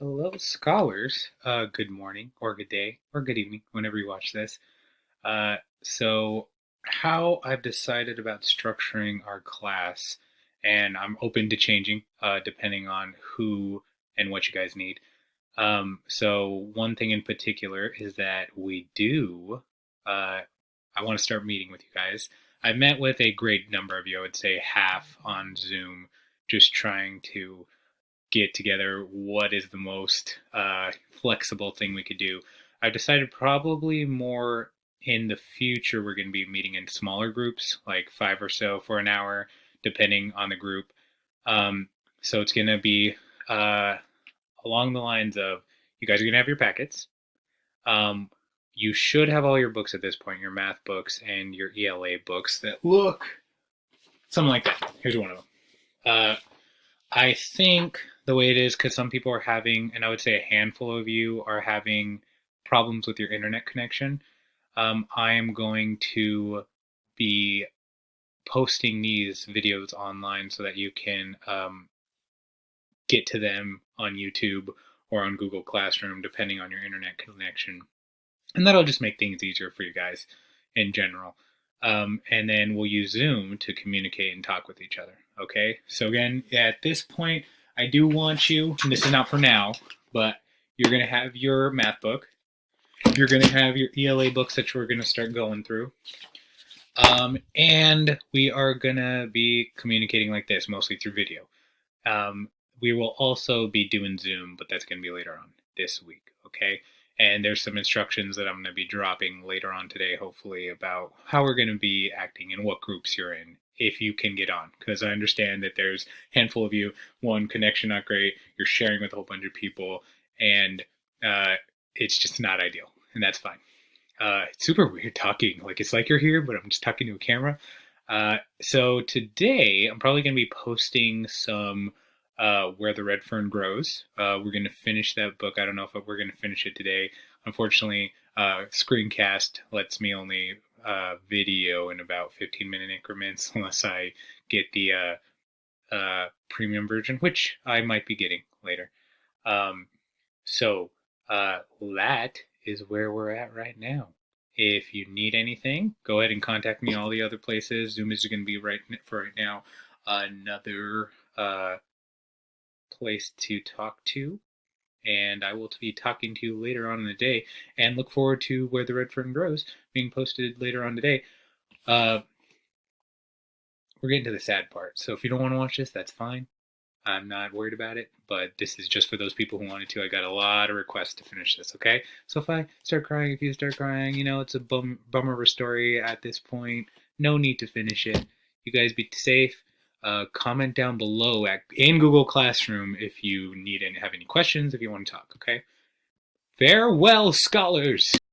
Hello, scholars. Good morning, or good day, or good evening, whenever you watch this. So, how I've decided about structuring our class, and I'm open to changing depending on who and what you guys need. So, one thing in particular is that I want to start meeting with you guys. I've met with a great number of you, I would say half on Zoom, just trying to get together what is the most flexible thing we could do. I've decided probably more in the future we're going to be meeting in smaller groups, like five or so for an hour, depending on the group. Um, so it's going to be uh, along the lines of you guys are going to have your packets. Um, you should have all your books at this point, your math books and your ELA books that look something like that. Here's one of them. Uh, I think the way it is, because some people are having, and I would say a handful of you are having problems with your internet connection. I am going to be posting these videos online so that you can get to them on YouTube or on Google Classroom, depending on your internet connection. And that'll just make things easier for you guys in general. And then we'll use Zoom to communicate and talk with each other. Okay. So again, at this point, I do want you, and this is not for now, but you're going to have your math book. You're going to have your ELA books that we're going to start going through. And we are going to be communicating like this, mostly through video. We will also be doing Zoom, but that's going to be later on this week. Okay. And there's some instructions that I'm going to be dropping later on today, hopefully, about how we're going to be acting and what groups you're in, if you can get on. Because I understand that there's a handful of you, one, connection not great, you're sharing with a whole bunch of people, and it's just not ideal. And that's fine. It's super weird talking. Like, it's like you're here, but I'm just talking to a camera. So today, I'm probably going to be posting some Where the Red Fern Grows. We're going to finish that book. I don't know if we're going to finish it today. Unfortunately, Screencast lets me only video in about 15-minute increments unless I get the premium version, which I might be getting later. Um, so that is where we're at right now. If you need anything, go ahead and contact me all the other places. Zoom is going to be right for right now another place to talk to, and I will be talking to you later on in the day. And look forward to Where the Red Fern Grows being posted later on today. We're getting to the sad part, so if you don't want to watch this, that's fine. I'm not worried about it, but this is just for those people who wanted to. I got a lot of requests to finish this, okay? So if I start crying, if you start crying, it's a bummer of a story at this point. No need to finish it. You guys be safe. Comment down below in Google Classroom if you need and have any questions, if you want to talk, okay? Farewell, scholars!